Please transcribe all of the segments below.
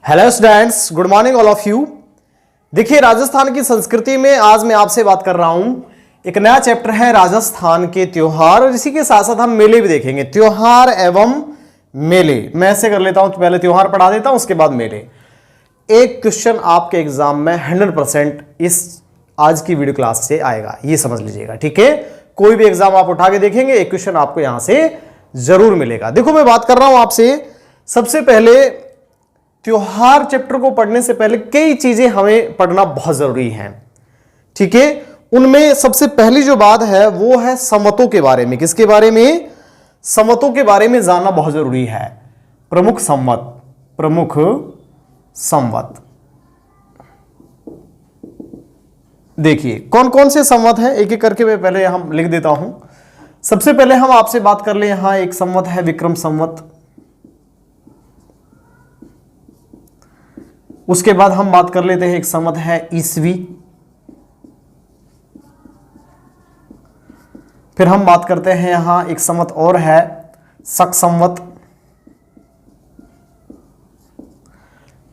Hello students, good morning all of you. देखिए, राजस्थान की संस्कृति में आज मैं आपसे बात कर रहा हूं। एक नया चैप्टर है राजस्थान के त्योहार, और इसी के साथ साथ हम मेले भी देखेंगे। त्योहार एवं मेले मैं ऐसे कर लेता हूं, पहले त्योहार पढ़ा देता हूं, उसके बाद मेले। एक क्वेश्चन आपके एग्जाम में 100% इस आज की वीडियो क्लास से आएगा, ये समझ लीजिएगा, ठीक है। कोई भी एग्जाम आप उठा के देखेंगे, एक क्वेश्चन आपको यहां से जरूर मिलेगा। देखो, मैं बात कर रहा हूं आपसे, सबसे पहले त्योहार चैप्टर को पढ़ने से पहले कई चीजें हमें पढ़ना बहुत जरूरी है, ठीक है। उनमें सबसे पहली जो बात है वो है संवतों के बारे में। किसके बारे में? संवतों के बारे में जानना बहुत जरूरी है। प्रमुख संवत। देखिए कौन कौन से संवत हैं, एक एक करके मैं पहले हम लिख देता हूं। सबसे पहले हम आपसे बात कर ले, यहां एक संवत है विक्रम संवत। उसके बाद हम बात कर लेते हैं, एक संवत है ईसवी। फिर हम बात करते हैं, यहां एक संवत और है शक संवत।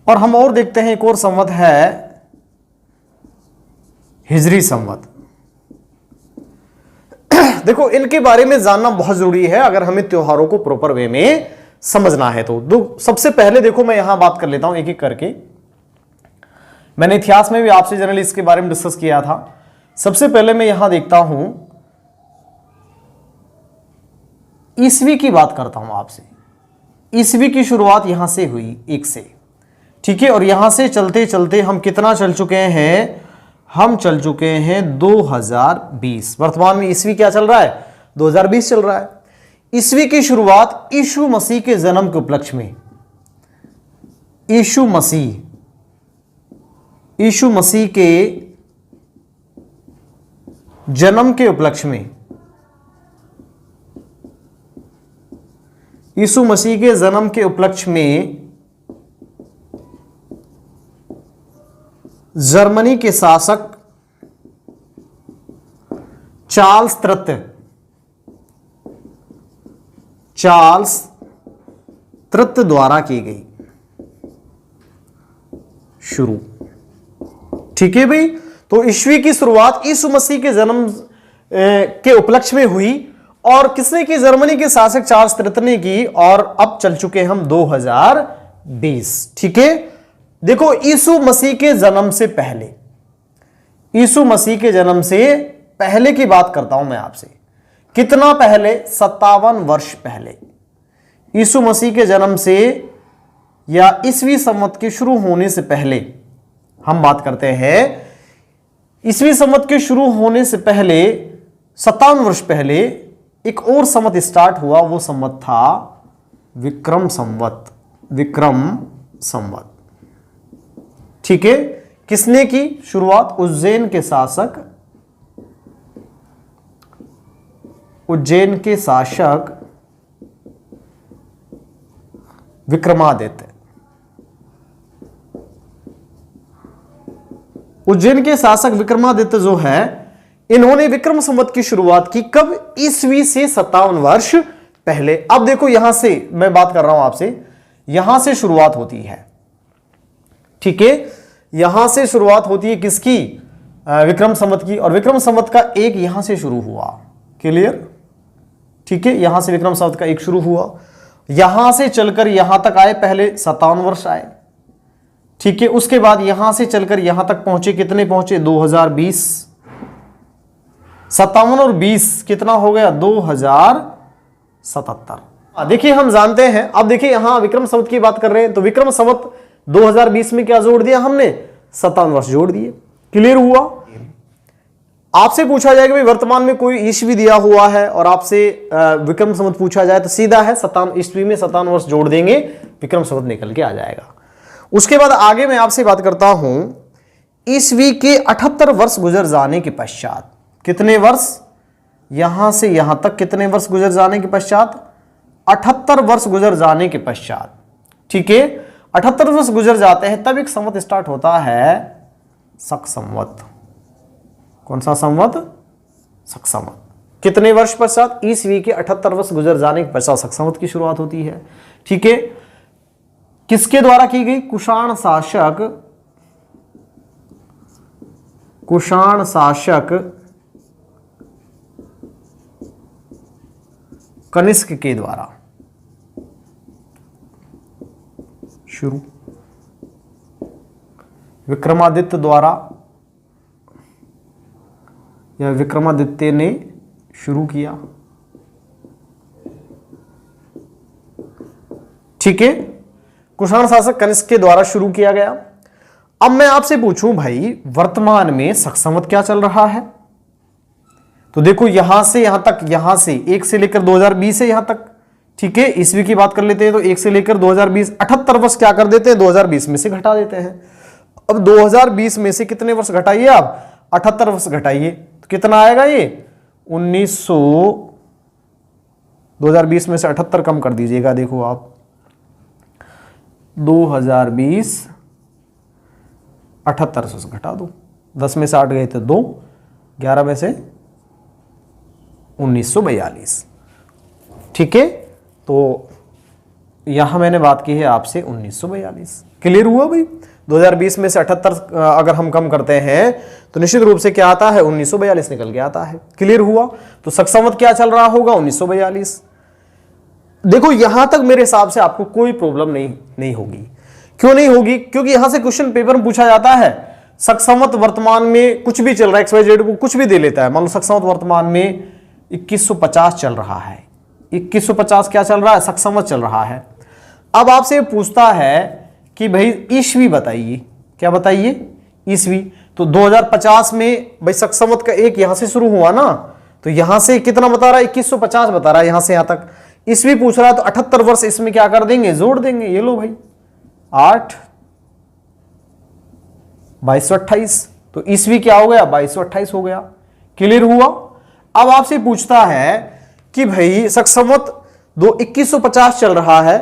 और हम और देखते हैं, एक और संवत है हिजरी संवत। देखो, इनके बारे में जानना बहुत जरूरी है अगर हमें त्योहारों को प्रॉपर वे में समझना है तो। सबसे पहले देखो, मैं यहां बात कर लेता हूं एक एक करके। मैंने इतिहास में भी आपसे जनरली इसके बारे में डिस्कस किया था। सबसे पहले मैं यहां देखता हूं, ईसवी की बात करता हूं आपसे। ईसवी की शुरुआत यहां से हुई, एक से, ठीक है। और यहां से चलते चलते हम कितना चल चुके हैं? हम चल चुके हैं 2020। वर्तमान में ईसवी क्या चल रहा है? 2020 चल रहा है। ईसवी की शुरुआत यीशु मसीह के जन्म के उपलक्ष्य में, यीशु मसीह के जन्म के उपलक्ष्य में, यीशु मसीह के जन्म के उपलक्ष्य में जर्मनी के शासक चार्ल्स तृतीय द्वारा की गई शुरू, ठीक है भाई। तो ईस्वी की शुरुआत यीशु मसीह के जन्म के उपलक्ष्य में हुई, और किसने की? जर्मनी के शासक चार्ल्स तृतीय ने की। और अब चल चुके हम 2020, ठीक है। देखो, यीशु मसीह के जन्म से पहले, यीशु मसीह के जन्म से पहले की बात करता हूं मैं आपसे। कितना पहले? 57 वर्ष पहले। यीशु मसीह के जन्म से या ईसवी संवत के शुरू होने से पहले हम बात करते हैं। ईसवी संवत के शुरू होने से पहले 57 वर्ष पहले एक और संवत स्टार्ट हुआ। वो संवत था विक्रम संवत, ठीक है। किसने की शुरुआत? उज्जैन के शासक विक्रमादित्य। उज्जैन के शासक विक्रमादित्य जो है, इन्होंने विक्रम संवत की शुरुआत की। कब? ईसवी से 57 वर्ष पहले। अब देखो, यहां से मैं बात कर रहा हूं आपसे, यहां से शुरुआत होती है, ठीक है। यहां से शुरुआत होती है किसकी? विक्रम संवत की। और विक्रम संवत का एक यहां से शुरू हुआ, क्लियर, ठीक है। यहां से विक्रम संवत का एक शुरू हुआ, यहां से चलकर यहां तक आए। पहले 57 वर्ष आए, ठीक है। उसके बाद यहां से चलकर यहां तक पहुंचे। कितने पहुंचे? 2020। 57 और 20 कितना हो गया? 2077। देखिए, हम जानते हैं, अब देखिए यहां विक्रम संवत की बात कर रहे हैं, तो विक्रम संवत 2020 में क्या जोड़ दिया हमने? 57 वर्ष जोड़ दिए। क्लियर हुआ? आपसे पूछा जाएगा भाई वर्तमान में कोई ईस्वी दिया हुआ है और आपसे विक्रम संवत पूछा जाए, तो सीधा है 57 ईस्वी में 57 वर्ष जोड़ देंगे, विक्रम संवत निकल के आ जाएगा। उसके बाद आगे मैं आपसे बात करता हूं, ईस्वी के 78 वर्ष गुजर जाने के पश्चात। कितने वर्ष? यहां से यहां तक कितने वर्ष गुजर जाने के पश्चात? 78 वर्ष गुजर जाने के पश्चात, ठीक है। 78 वर्ष गुजर जाते हैं, तब एक संवत स्टार्ट होता है शक संवत। कौन सा संवत? शक संवत। कितने वर्ष पश्चात? ईसवी के 78 वर्ष गुजर जाने के पश्चात शक संवत की शुरुआत होती है, ठीक है। किसके द्वारा की गई? कुषाण शासक कनिष्क के द्वारा शुरू। विक्रमादित्य द्वारा या विक्रमादित्य ने शुरू किया। ठीक है, कुषाण शासक कनिष्क के द्वारा शुरू किया गया। अब मैं आपसे पूछूं भाई, वर्तमान में शक संवत क्या चल रहा है? तो देखो यहां से यहां तक, यहां से 1 से लेकर 2020 है यहां तक। ठीक है, ईस्वी की बात कर लेते हैं तो 1 से लेकर 2020 78 वर्ष क्या कर देते हैं? 2020 में से घटा देते हैं। अब 2020 में से कितने वर्ष घटाइए आप? 78 वर्ष घटाइए तो कितना आएगा ये? 1900। 2020 में से 78 कम कर दीजिएगा। देखो आप 2020 78 से घटा दो, 10 में से 8 गए थे 2, 11 में से 1942। ठीक है, तो यहां मैंने बात की है आपसे 1942। क्लियर हुआ भाई? 2020 में से 78 अगर हम कम करते हैं तो निश्चित रूप से क्या आता है? 1942 निकल के आता है। क्लियर हुआ? तो शक संवत क्या चल रहा होगा? 1942। देखो यहां तक मेरे हिसाब से आपको कोई प्रॉब्लम नहीं होगी। क्यों नहीं होगी? क्योंकि यहां से क्वेश्चन पेपर में पूछा जाता है शक संवत वर्तमान में कुछ भी चल रहा है, XYZ को कुछ भी दे लेता है। मान लो शक संवत वर्तमान में 2150 चल रहा है। 2150 क्या चल रहा है? शक संवत चल रहा है। अब आपसे पूछता है कि भाई ईस्वी बताइए। क्या बताइए? ईस्वी। तो 2050 में भाई शक संवत का एक यहां से शुरू हुआ ना, तो यहां से कितना बता रहा है? 2150 बता रहा है यहां से यहां तक। ईस्वी पूछ रहा है तो 78 वर्ष इसमें क्या कर देंगे? जोड़ देंगे। ये लो भाई 8 2228, तो ईस्वी क्या हो गया? 2228 हो गया। क्लियर हुआ? अब आपसे पूछता है कि भाई शक संवत 2150 चल रहा है,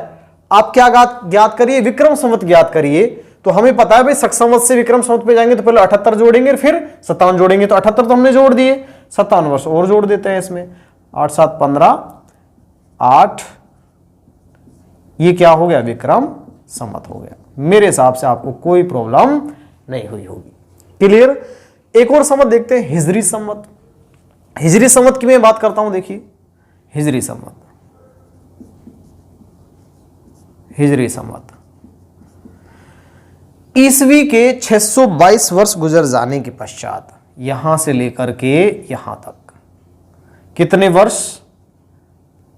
आप क्या ज्ञात करिए? विक्रम संवत ज्ञात करिए। तो हमें पता है भाई शक संवत से विक्रम संवत पे जाएंगे तो पहले 78 जोड़ेंगे फिर 57 जोड़ेंगे। तो 78 तो हमने जोड़ दिए, 57 वर्ष और जोड़ देते हैं इसमें। 8 7 15 8, ये क्या हो गया? विक्रम संवत हो गया। मेरे हिसाब से आपको कोई प्रॉब्लम नहीं हुई होगी। क्लियर? एक और संवत देखते हैं, हिजरी संवत। हिजरी संवत की मैं बात करता हूं। देखिए हिजरी संवत, हिजरी संवत ईस्वी के 622 वर्ष गुजर जाने के पश्चात यहां से लेकर के यहां तक कितने वर्ष?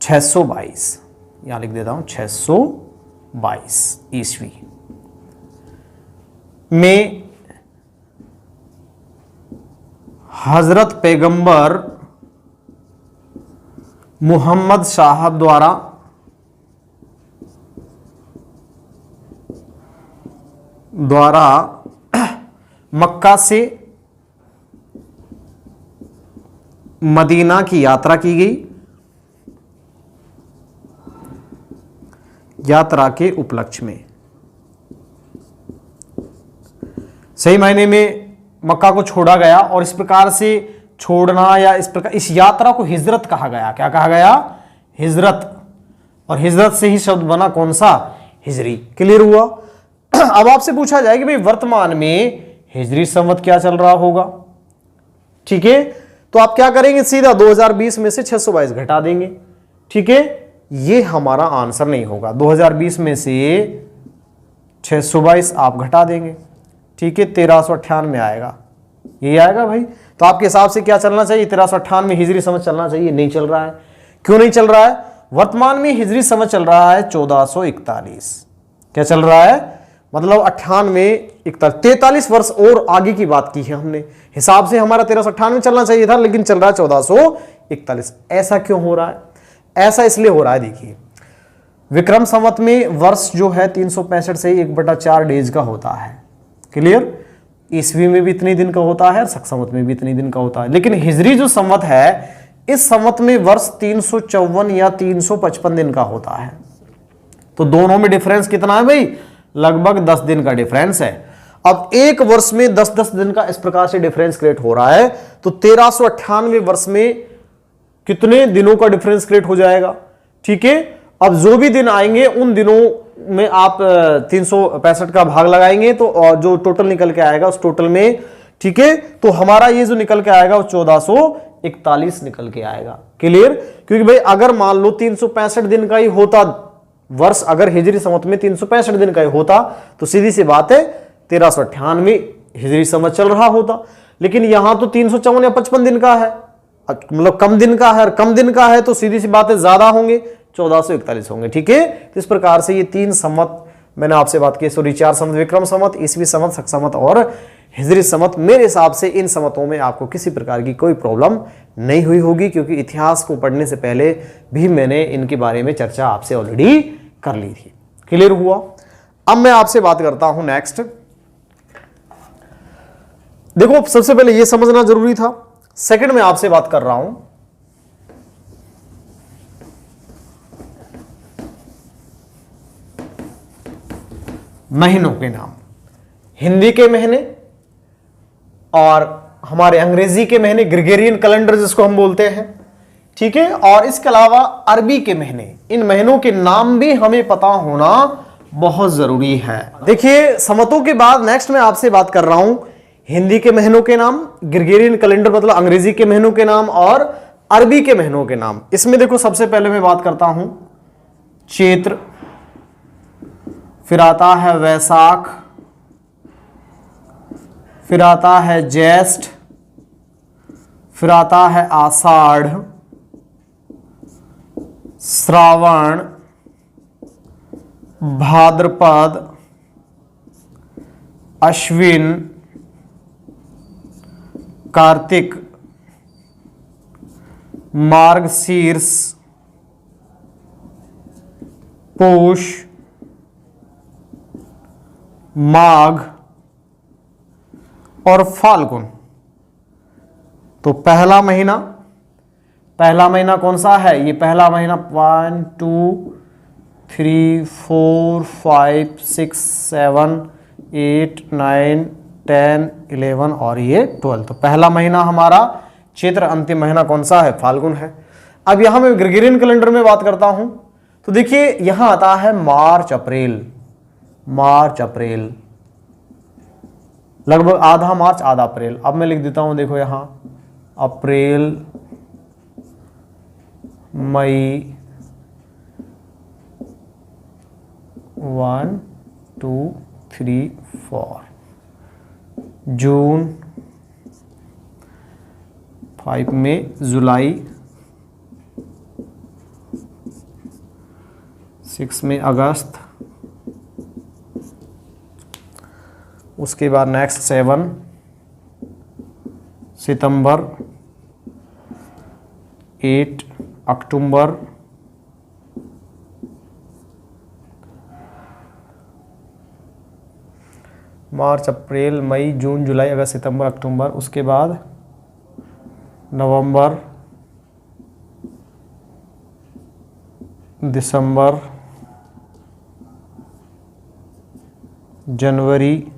622, यहां लिख देता हूं 622 ईस्वी में हजरत पैगंबर मुहम्मद साहब द्वारा मक्का से मदीना की यात्रा की गई। यात्रा के उपलक्ष्य में सही मायने में मक्का को छोड़ा गया, और इस प्रकार से छोड़ना या इस प्रकार इस यात्रा को हिजरत कहा गया। क्या कहा गया? हिजरत। और हिजरत से ही शब्द बना कौन सा? हिजरी। क्लियर हुआ? अब आपसे पूछा जाए कि भाई वर्तमान में हिजरी संवत क्या चल रहा होगा? ठीक है, तो आप क्या करेंगे? सीधा 2020 में से 622 घटा देंगे। ठीक है, ये हमारा आंसर नहीं होगा। 2020 में से 622 आप घटा देंगे। ठीक है, 1398 आएगा। ये आएगा भाई। तो आपके हिसाब से क्या चलना चाहिए? 1398 में हिजरी संवत चलना चाहिए। नहीं चल रहा है। क्यों नहीं चल रहा है? वर्तमान में हिजरी संवत चल रहा है 1441। क्या चल रहा है? मतलब 98 43 वर्ष और आगे की बात की है हमने। हिसाब से हमारा 1398 चलना चाहिए था, लेकिन चल रहा है 1441। ऐसा क्यों हो रहा है? ऐसा इसलिए हो रहा है, देखिए विक्रम संवत में वर्ष जो है 365 से 1/4 डेज का होता है। क्लियर? ईस्वी में भी इतने दिन का होता है, शक संवत में भी इतने दिन का होता है। लेकिन हिजरी जो संवत है, इस संवत में वर्ष 354 या 355 दिन का होता है। तो दोनों में डिफरेंस कितना है भाई? लगभग 10 दिन का डिफरेंस है। अब एक वर्ष में 10-10 दिन का इस प्रकार से डिफरेंस क्रिएट हो रहा है, तो 1398 वर्ष में कितने दिनों का डिफरेंस क्रिएट हो जाएगा? ठीक है, अब जो भी दिन आएंगे उन दिनों में आप 365 का भाग लगाएंगे तो जो टोटल निकल के आएगा उस टोटल में, ठीक है, तो हमारा ये जो निकल के आएगा वो 1441 निकल के आएगा। क्लियर? क्योंकि भाई अगर मान लो 365 दिन का ही होता वर्ष, अगर हिजरी संवत में 365 दिन का ही होता तो सीधी सी बात है 1398 हिजरी संवत चल रहा होता। लेकिन यहां तो 354 या 55 दिन का है, मतलब कम दिन का है, और कम दिन का है तो सीधी सी बात है ज्यादा होंगे, 1441 होंगे। ठीक है, तो इस प्रकार से ये 3 संवत मैंने आपसे बात की, सॉरी 4 संवत, विक्रम संवत, ईसवी संवत, शक संवत और हिजरी संवत। मेरे हिसाब से इन संवतों में आपको किसी प्रकार की कोई प्रॉब्लम नहीं हुई होगी, क्योंकि इतिहास को पढ़ने से पहले भी मैंने इनके बारे में चर्चा आपसे ऑलरेडी कर ली थी। क्लियर हुआ? अब मैं आपसे बात करता हूं नेक्स्ट। देखो सबसे पहले यह समझना जरूरी था। सेकंड में आपसे बात कर रहा हूं महीनों के नाम, हिंदी के महीने और हमारे अंग्रेजी के महीने, ग्रेगोरियन कैलेंडर जिसको हम बोलते हैं, ठीक है, और इसके अलावा अरबी के महीने। इन महीनों के नाम भी हमें पता होना बहुत जरूरी है। देखिए संवतों के बाद नेक्स्ट में आपसे बात कर रहा हूं हिंदी के महीनों के नाम, ग्रेगोरियन कैलेंडर मतलब अंग्रेजी के महीनों के नाम और अरबी के महीनों के नाम। इसमें देखो सबसे पहले मैं बात करता हूं चैत्र, फिर आता है वैशाख, फिर आता है ज्येष्ठ, फिर आता है आषाढ़, श्रावण, भाद्रपद, अश्विन, कार्तिक, मार्गशीर्ष, पौष, माघ और फाल्गुन। तो पहला महीना कौन सा है? ये पहला महीना 1 2 3 4 5 6 7 8 9 10 11 और ये 12। तो पहला महीना हमारा चैत्र, अंतिम महीना कौन सा है? फाल्गुन है। अब यहां मैं ग्रेगोरियन कैलेंडर में बात करता हूं तो देखिए यहां आता है मार्च अप्रैल, लगभग आधा मार्च आधा अप्रैल। अब मैं लिख देता हूं, देखो यहां अप्रैल, मई 1 2 3 4, जून 5 में, जुलाई 6 में, अगस्त, उसके बाद नेक्स्ट 7 सितंबर, 8 अक्टूबर, मार्च, अप्रैल, मई, जून, जुलाई, अगस्त, सितंबर, अक्टूबर, उसके बाद नवंबर, दिसंबर, जनवरी,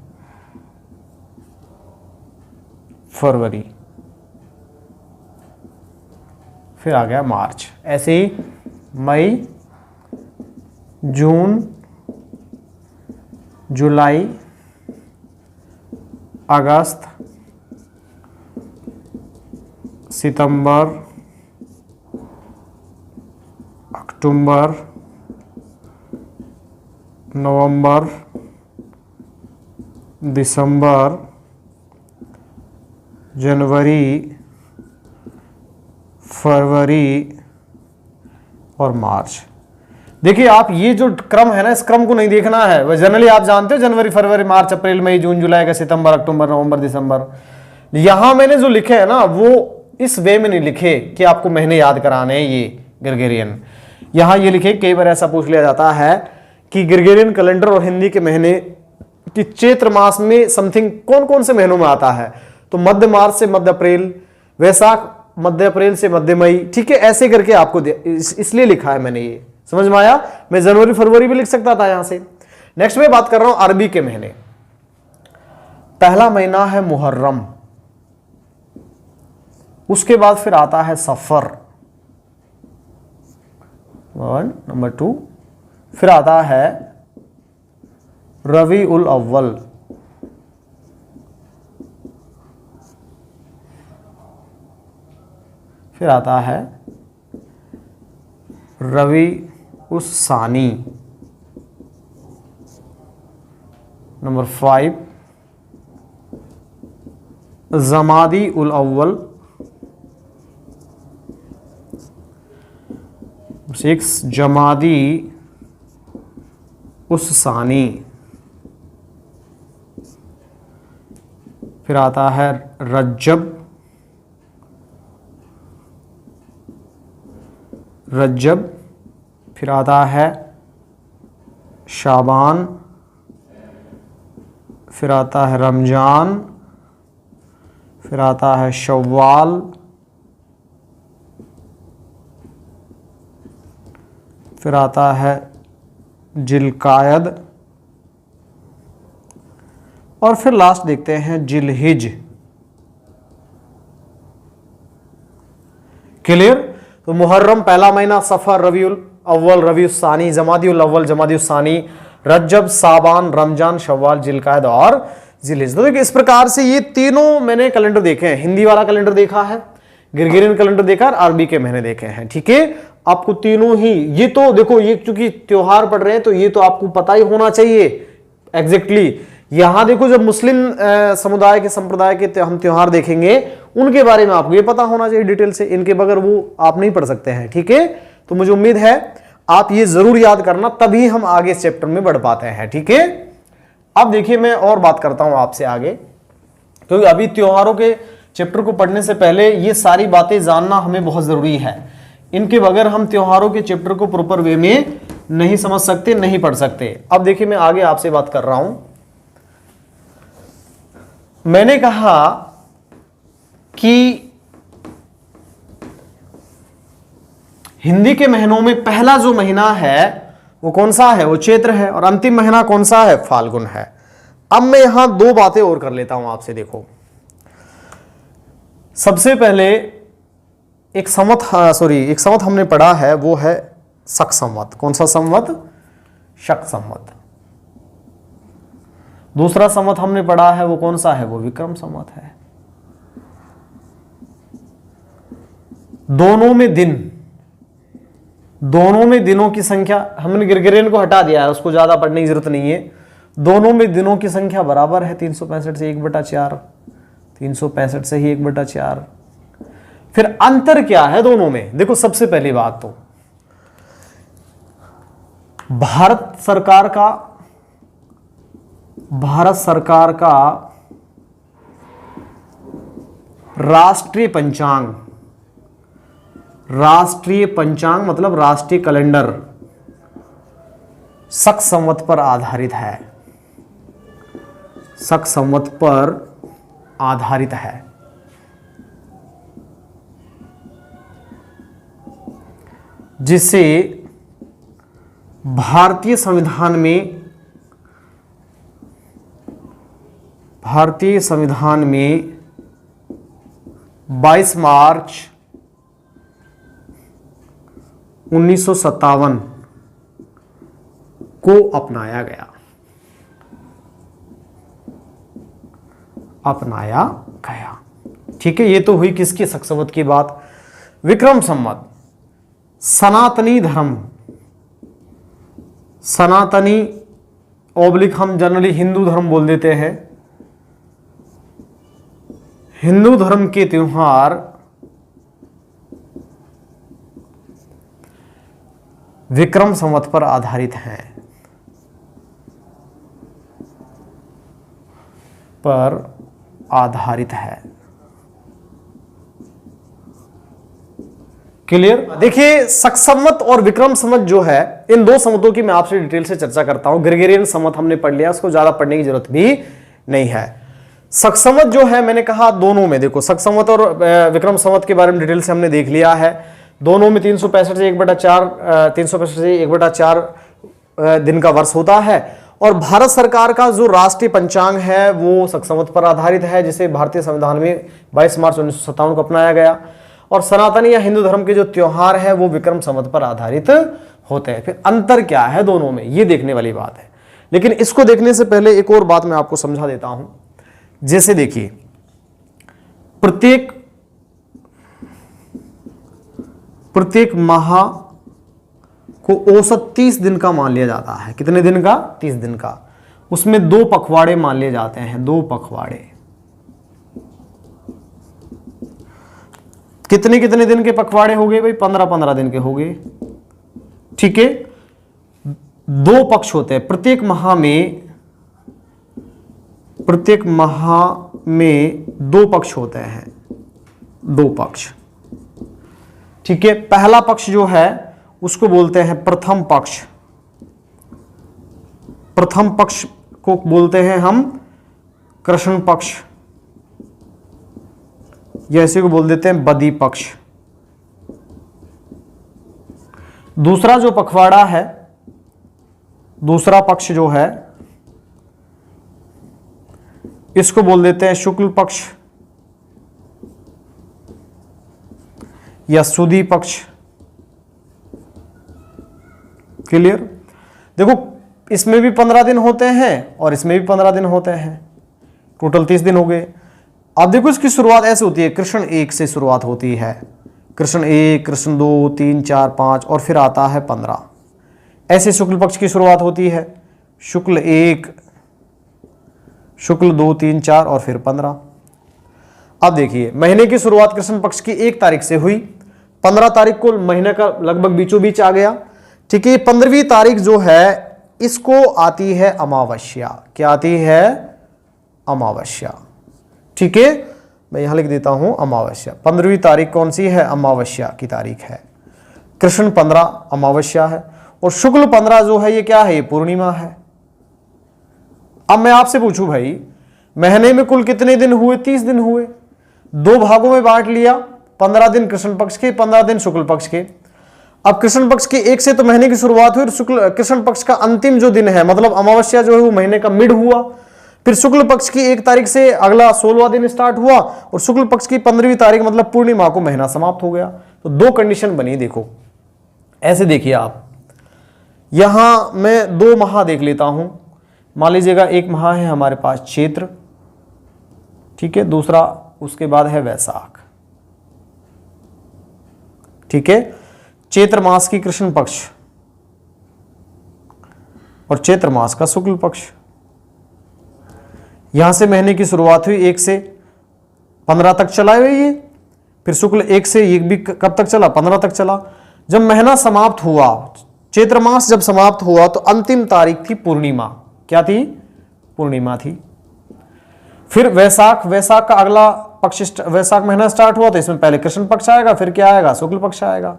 फरवरी, फिर आ गया मार्च। ऐसे ही मई, जून, जुलाई, अगस्त, सितंबर, अक्टूबर, नवंबर, दिसंबर, जनवरी, फरवरी और मार्च। देखिए आप ये जो क्रम है ना, इस क्रम को नहीं देखना है। वह जनरली आप जानते हो जनवरी, फरवरी, मार्च, अप्रैल, मई, जून, जुलाई का, सितंबर, अक्टूबर, नवंबर, दिसंबर। यहां मैंने जो लिखे है ना वो इस वे में नहीं लिखे कि आपको महीने याद कराने हैं ये ग्रेगोरियन। यहां ये लिखे, कई बार ऐसा पूछ लिया जाता है कि ग्रेगोरियन कैलेंडर और हिंदी के महीने कि चैत्र मास में समथिंग कौन कौन से महीनों में आता है, तो मध्य मार्च से मध्य अप्रैल, वैशाख मध्य अप्रैल से मध्य मई, ठीक है, ऐसे करके आपको इसलिए लिखा है मैंने। ये समझ में आया? मैं जनवरी फरवरी भी लिख सकता था यहां से। नेक्स्ट में बात कर रहा हूं अरबी के महीने। पहला महीना है मुहर्रम, उसके बाद फिर आता है सफर 1 नंबर 2, फिर आता है रबी उल अव्वल, फिर आता है रबी उस सानी, नंबर 5 जमादी उल अव्वल, 6 जमादी उस सानी, फिर आता है रज्जब, फिर आता है शाबान, फिर आता है रमजान, फिर आता है शव्वाल, फिर आता है जिलकायद, और फिर लास्ट देखते हैं जिलहिज। क्लियर? तो मुहर्रम पहला महीना, सफर रबीउल अव्वल, रबीउल सानी, जमादिउल अव्वल, जमादिउल सानी, रज्जब, साबान, रमजान, शव्वाल, जिलकायद और जिलहिज। तो देखिए इस प्रकार से ये तीनों मैंने कैलेंडर देखे हैं। हिंदी वाला कैलेंडर देखा है, ग्रेगोरियन कैलेंडर देखा है, अरबी के महीने देखे हैं। ठीक है, आपको तीनों ही ये तो देखो, ये चूंकि त्योहार पड़ रहे हैं तो ये तो आपको पता ही होना चाहिए एग्जैक्टली। यहां देखो जब मुस्लिम समुदाय के संप्रदाय के हम त्योहार देखेंगे उनके बारे में आपको ये पता होना चाहिए डिटेल से, इनके बगैर वो आप नहीं पढ़ सकते हैं। ठीक है, तो मुझे उम्मीद है आप ये जरूर याद करना, तभी हम आगे इस चैप्टर में बढ़ पाते हैं। ठीक है, अब देखिए मैं और बात करता हूं आपसे आगे, क्योंकि अभी त्योहारों के चैप्टर को पढ़ने से पहले ये सारी बातें जानना हमें बहुत जरूरी है। इनके बगैर हम त्योहारों के चैप्टर को प्रॉपर वे में नहीं समझ सकते, नहीं पढ़ सकते। अब देखिए मैं आगे आपसे बात कर रहा हूं। मैंने कहा कि हिंदी के महीनों में पहला जो महीना है वो कौन सा है? वो चैत्र है, और अंतिम महीना कौन सा है? फाल्गुन है। अब मैं यहां दो बातें और कर लेता हूं आपसे। देखो सबसे पहले एक संवत हमने पढ़ा है, वो है शक संवत। कौन सा संवत? शक संवत। दूसरा संवत हमने पढ़ा है वो कौन सा है? वो विक्रम संवत है। दोनों में दिनों की संख्या, हमने ग्रेगोरियन को हटा दिया है, उसको ज्यादा पढ़ने की जरूरत नहीं है। दोनों में दिनों की संख्या बराबर है 365 से 1/4, 365 से ही 1/4। फिर अंतर क्या है दोनों में? देखो सबसे पहली बात तो भारत सरकार का राष्ट्रीय पंचांग मतलब राष्ट्रीय कैलेंडर शक संवत पर आधारित है। शक संवत पर आधारित है। जिसे भारतीय संविधान में 22 मार्च 1957 को अपनाया गया। ठीक है, ये तो हुई किसकी? शक संवत की बात। विक्रम संवत सनातनी धर्म, सनातनी ओब्लिक हम जनरली हिंदू धर्म बोल देते हैं। हिंदू धर्म के त्योहार विक्रम संवत पर आधारित हैं। क्लियर? देखिए शक संवत और विक्रम संवत जो है, इन दो संवतों की मैं आपसे डिटेल से चर्चा करता हूं। ग्रेगोरियन संवत हमने पढ़ लिया, उसको ज्यादा पढ़ने की जरूरत भी नहीं है। शक संवत जो है मैंने कहा दोनों में, देखो शक संवत और विक्रम संवत के बारे में डिटेल से हमने देख लिया है। दोनों में 365 से 1/4 दिन का वर्ष होता है। और भारत सरकार का जो राष्ट्रीय पंचांग है वो शक संवत पर आधारित है, जिसे भारतीय संविधान में 22 मार्च 1957 को अपनाया गया। और सनातनी या हिंदू धर्म के जो त्योहार है वो विक्रम संवत पर आधारित होते हैं। फिर अंतर क्या है दोनों में, ये देखने वाली बात है। लेकिन इसको देखने से पहले एक और बात मैं आपको समझा देता हूं। जैसे देखिए, प्रत्येक माह को औसत 30 दिन का मान लिया जाता है। कितने दिन का? 30 दिन का। उसमें 2 पखवाड़े मान लिए जाते हैं, 2 पखवाड़े। कितने कितने दिन के पखवाड़े हो गए भाई? 15-15 दिन के हो गए। ठीक है, 2 पक्ष होते हैं प्रत्येक माह में 2 पक्ष होते हैं, 2 पक्ष। ठीक है, पहला पक्ष जो है उसको बोलते हैं प्रथम पक्ष। प्रथम पक्ष को बोलते हैं हम कृष्ण पक्ष, या इसी को बोल देते हैं बदी पक्ष। दूसरा जो पखवाड़ा है, दूसरा पक्ष जो है, इसको बोल देते हैं शुक्ल पक्ष या सुदी पक्ष। क्लियर? देखो, इसमें भी 15 दिन होते हैं और इसमें भी 15 दिन होते हैं, टोटल 30 दिन हो गए। अब देखो, इसकी शुरुआत ऐसे होती है, कृष्ण 1 से शुरुआत होती है, कृष्ण 1, कृष्ण 2, 3, 4, 5 और फिर आता है 15। ऐसे शुक्ल पक्ष की शुरुआत होती है, शुक्ल 1, शुक्ल 2, 3, 4 और फिर 15। अब देखिए, महीने की शुरुआत कृष्ण पक्ष की 1 तारीख से हुई, 15 तारीख को महीने का लगभग बीचों बीच आ गया। ठीक है, 15वीं तारीख जो है इसको आती है अमावस्या। क्या आती है? अमावस्या। ठीक है, मैं यहां लिख देता हूं अमावस्या। 15वीं तारीख कौन सी है? अमावस्या की तारीख है। कृष्ण 15 अमावस्या है और शुक्ल 15 जो है ये क्या है? ये पूर्णिमा है। अब मैं आपसे पूछूं भाई, महीने में कुल कितने दिन हुए? 30 दिन हुए। 2 भागों में बांट लिया, 15 दिन कृष्ण पक्ष के, 15 दिन शुक्ल पक्ष के। अब कृष्ण पक्ष के 1 से तो महीने की शुरुआत हुई, शुक्ल कृष्ण पक्ष का अंतिम जो दिन है, मतलब अमावस्या जो है वो महीने का मिड हुआ। फिर शुक्ल पक्ष की 1 तारीख से अगला 16वां दिन स्टार्ट हुआ और शुक्ल पक्ष की 15वीं तारीख मतलब पूर्णिमा को महीना समाप्त हो गया। तो 2 कंडीशन बनी। देखो, ऐसे देखिए आप, यहां मैं 2 माह देख लेता हूं। मान लीजिएगा एक माह है हमारे पास चैत्र, ठीक है, दूसरा उसके बाद है वैशाख। ठीक है, चैत्र मास की कृष्ण पक्ष और चैत्र मास का शुक्ल पक्ष। यहां से महीने की शुरुआत हुई 1 से 15 तक चला हुआ ये, फिर शुक्ल 1 से ये भी कब तक चला? 15 तक चला। जब महीना समाप्त हुआ, चैत्र मास जब समाप्त हुआ तो अंतिम तारीख थी पूर्णिमा। क्या थी? पूर्णिमा थी। फिर वैशाख का अगला पक्ष, वैशाख महीना स्टार्ट हुआ तो इसमें पहले कृष्ण पक्ष आएगा, फिर क्या आएगा? शुक्ल पक्ष आएगा।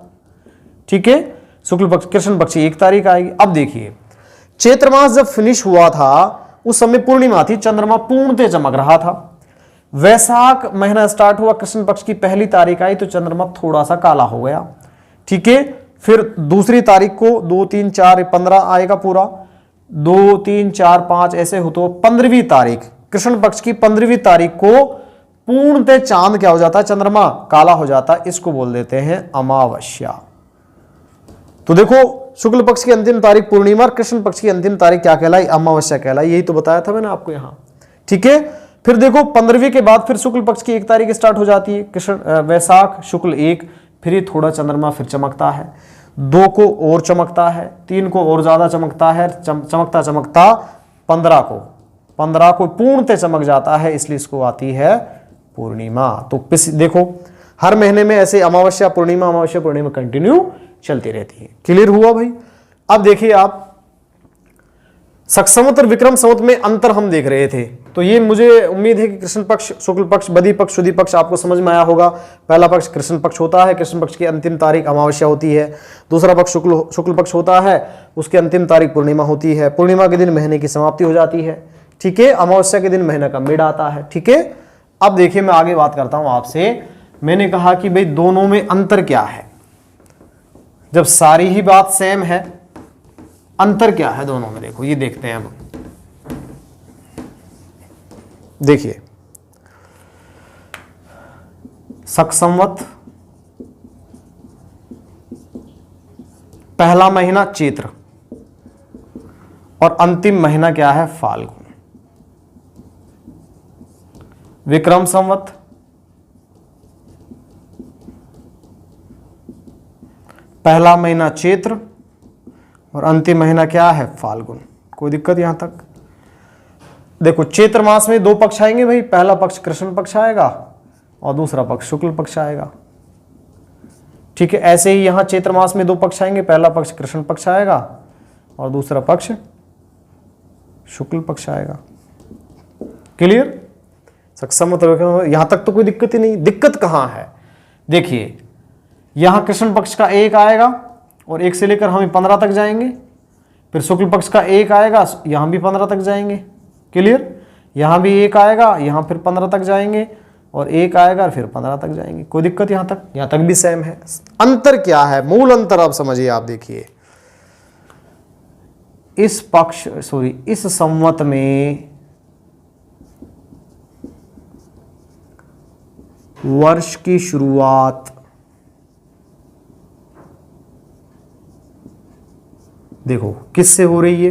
ठीक है, शुक्ल पक्ष कृष्ण पक्ष 1 तारीख आएगी। अब देखिए, चैत्र मास जब फिनिश हुआ था उस समय पूर्णिमा थी, चंद्रमा पूर्णतः चमक रहा था। वैशाख महीना स्टार्ट हुआ, कृष्ण पक्ष की 1 तारीख आई तो चंद्रमा थोड़ा सा काला हो गया। ठीक है, फिर दूसरी तारीख को 2, 3, 4, 15 आएगा पूरा, 2, 3, 4, 5 ऐसे हो तो 15वीं तारीख, कृष्ण पक्ष की 15वीं तारीख को पूर्णतः चांद क्या हो जाता है? चंद्रमा काला हो जाता है। इसको बोल देते हैं अमावस्या। तो देखो, शुक्ल पक्ष की अंतिम तारीख पूर्णिमा, कृष्ण पक्ष की अंतिम तारीख क्या कहलाई? अमावस्या कहलाई। यही तो बताया था मैंने आपको यहां। ठीक है, फिर देखो 15वीं के बाद फिर शुक्ल पक्ष की 1 तारीख स्टार्ट हो जाती है, कृष्ण वैशाख शुक्ल 1, फिर ये थोड़ा चंद्रमा फिर चमकता है, 2 को और चमकता है, 3 को और ज्यादा चमकता है, चमकता चमकता 15 को पूर्णतः चमक जाता है, इसलिए इसको आती है पूर्णिमा। तो देखो, हर महीने में ऐसे अमावस्या पूर्णिमा कंटिन्यू चलती रहती है। क्लियर हुआ भाई? अब देखिए आप, शक संवत और विक्रम संवत में अंतर हम देख रहे थे, तो ये मुझे उम्मीद है कि कृष्ण पक्ष, शुक्ल पक्ष, बदी पक्ष, शुद्धि पक्ष आपको समझ में आया होगा। पहला पक्ष कृष्ण पक्ष होता है, कृष्ण पक्ष की अंतिम तारीख अमावस्या होती है। दूसरा पक्ष शुक्ल पक्ष होता है, उसकी अंतिम तारीख पूर्णिमा होती है। पूर्णिमा के दिन महीने की समाप्ति हो जाती है। ठीक है, अमावस्या के दिन महीना का मिड आता है। ठीक है, अब देखिए मैं आगे बात करता हूं आपसे। मैंने कहा कि भाई दोनों में अंतर क्या है। जब सारी ही बात सेम है, अंतर क्या है दोनों में? देखो, ये देखते हैं। अब देखिए, शक संवत पहला महीना चैत्र और अंतिम महीना क्या है? फाल्गुन। विक्रम संवत, पहला महीना चैत्र और अंतिम महीना क्या है? फाल्गुन। कोई दिक्कत यहां तक? देखो चैत्र मास में दो पक्ष आएंगे भाई, पहला पक्ष कृष्ण पक्ष आएगा और दूसरा पक्ष शुक्ल पक्ष आएगा। ठीक है, ऐसे ही यहां चैत्र मास में दो पक्ष आएंगे, पहला पक्ष कृष्ण पक्ष आएगा और दूसरा पक्ष शुक्ल पक्ष आएगा। क्लियर? सक्षम मतलब यहां तक तो कोई दिक्कत ही नहीं। दिक्कत कहां है? देखिए यहां कृष्ण पक्ष का एक आएगा और एक से लेकर हम 15 तक जाएंगे, फिर शुक्ल पक्ष का एक आएगा, यहां भी 15 तक जाएंगे। क्लियर? यहां भी एक आएगा, यहां फिर 15 तक जाएंगे और एक आएगा फिर 15 तक जाएंगे। कोई दिक्कत यहां तक? यहां तक भी सेम है। अंतर क्या है? मूल अंतर आप समझिए। आप देखिए इस संवत में वर्ष की शुरुआत देखो किससे हो रही है?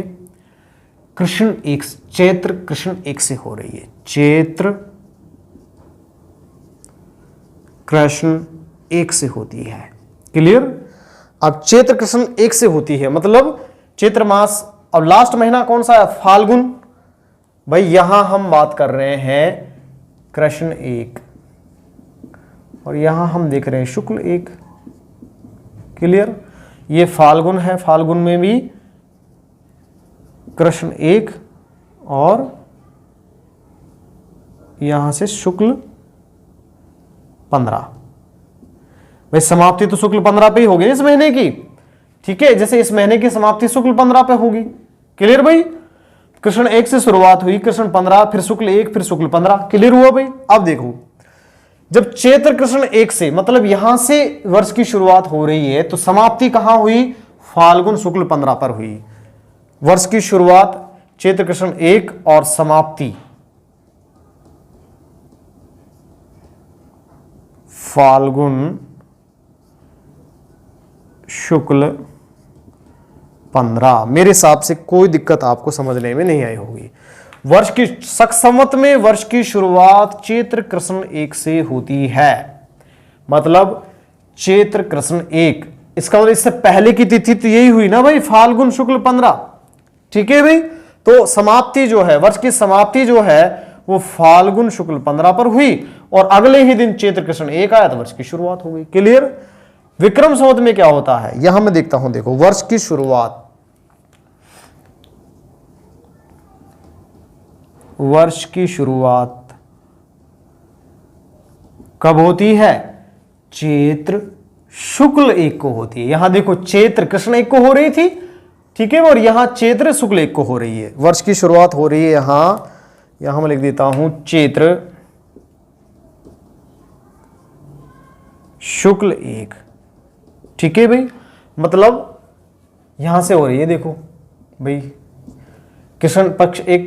कृष्ण एक, चैत्र कृष्ण एक से हो रही है। चैत्र कृष्ण एक से होती है। क्लियर? अब चैत्र कृष्ण एक से होती है मतलब चैत्र मास। अब लास्ट महीना कौन सा है? फाल्गुन। भाई यहां हम बात कर रहे हैं कृष्ण एक और यहां हम देख रहे हैं शुक्ल एक। क्लियर? ये फाल्गुन है, फाल्गुन में भी कृष्ण एक और यहां से शुक्ल 15। भाई समाप्ति तो शुक्ल 15 पे ही होगी इस महीने की। ठीक है, जैसे इस महीने की समाप्ति शुक्ल 15 पे होगी। क्लियर भाई? कृष्ण एक से शुरुआत हुई, कृष्ण 15, फिर शुक्ल एक, फिर शुक्ल 15। क्लियर हुआ भाई? अब देखो जब चैत्र कृष्ण एक से मतलब यहां से वर्ष की शुरुआत हो रही है तो समाप्ति कहां हुई? फाल्गुन शुक्ल 15 पर हुई। वर्ष की शुरुआत चैत्र कृष्ण एक और समाप्ति फाल्गुन शुक्ल 15। मेरे हिसाब से कोई दिक्कत आपको समझने में नहीं आई होगी। वर्ष की संवत में वर्ष की शुरुआत चैत्र कृष्ण एक से होती है। मतलब चैत्र कृष्ण एक, इसका मतलब इससे पहले की तिथि तो यही हुई ना भाई, फाल्गुन शुक्ल 15। ठीक है भाई? तो समाप्ति जो है, वर्ष की समाप्ति जो है वो फाल्गुन शुक्ल 15 पर हुई और अगले ही दिन चैत्र कृष्ण एक आया तो वर्ष की शुरुआत हो गई। क्लियर? विक्रम संवत में क्या होता है यहां मैं देखता हूं। देखो वर्ष की शुरुआत, वर्ष की शुरुआत कब होती है? चैत्र शुक्ल एक को होती है। यहां देखो चैत्र कृष्ण एक को हो रही थी, ठीक है, और यहां चैत्र शुक्ल एक को हो रही है। वर्ष की शुरुआत हो रही है यहां मैं लिख देता हूं चैत्र शुक्ल एक। ठीक है भाई? मतलब यहां से हो रही है। देखो भाई कृष्ण पक्ष एक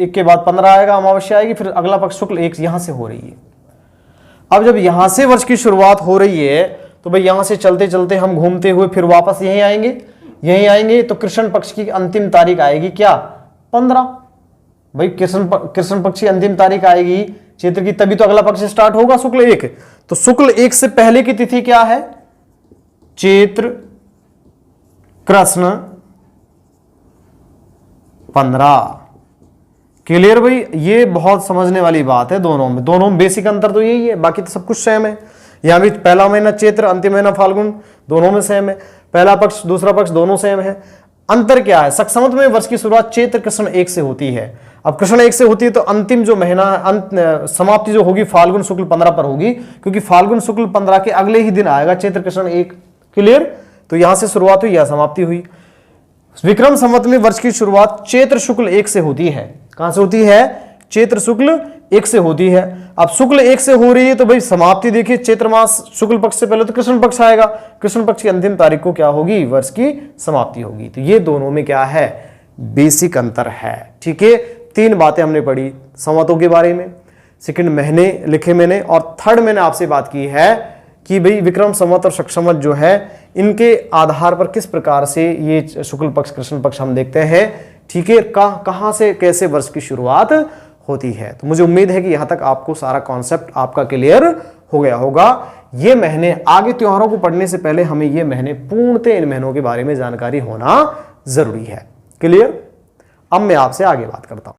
के बाद 15 आएगा, अमावस्या आएगी, फिर अगला पक्ष शुक्ल एक, यहां से हो रही है। अब जब यहां से वर्ष की शुरुआत हो रही है तो भाई यहां से चलते चलते हम घूमते हुए फिर वापस यहीं आएंगे तो कृष्ण पक्ष की अंतिम तारीख आएगी क्या? 15। भाई कृष्ण पक्ष की अंतिम तारीख आएगी चैत्र की, तभी तो अगला पक्ष स्टार्ट होगा शुक्ल एक। तो शुक्ल एक से पहले की तिथि क्या है? चैत्र कृष्ण 15। क्लियर भाई? ये बहुत समझने वाली बात है। दोनों में बेसिक अंतर तो यही है, बाकी तो सब कुछ सेम है। यहां भी पहला महीना चैत्र, अंतिम महीना फाल्गुन, दोनों में सेम है। पहला पक्ष दूसरा पक्ष दोनों सेम है। अंतर क्या है? संवत में वर्ष की शुरुआत चैत्र कृष्ण एक से होती है। अब कृष्ण एक से होती है तो अंतिम जो महीना समाप्ति जो होगी फाल्गुन शुक्ल 15 पर होगी, क्योंकि फाल्गुन शुक्ल 15 के अगले ही दिन आएगा चैत्र कृष्ण एक। क्लियर? तो यहां से शुरुआत हुई, यहां समाप्ति हुई। विक्रम संवत में वर्ष की शुरुआत चैत्र शुक्ल एक से होती है। कहां से होती है? चैत्र शुक्ल एक से होती है। अब शुक्ल एक से हो रही है तो भाई समाप्ति देखिए चैत्र मास शुक्ल पक्ष से पहले तो कृष्ण पक्ष आएगा, कृष्ण पक्ष की अंतिम तारीख को क्या होगी? वर्ष की समाप्ति होगी। तो ये दोनों में क्या है? बेसिक अंतर है। ठीक है? 3 बातें हमने पढ़ी संवतों के बारे में, सेकंड महीने लिखे मैंने, और थर्ड मैंने आपसे बात की है कि भाई विक्रम संवत और शक संवत जो है इनके आधार पर किस प्रकार से ये शुक्ल पक्ष कृष्ण पक्ष हम देखते हैं ठीक है, कहां से कैसे वर्ष की शुरुआत होती है। तो मुझे उम्मीद है कि यहां तक आपको सारा कॉन्सेप्ट आपका क्लियर हो गया होगा। ये महीने, आगे त्योहारों को पढ़ने से पहले हमें ये महीने पूर्णतः इन महीनों के बारे में जानकारी होना जरूरी है। क्लियर? अब मैं आपसे आगे बात करता हूं।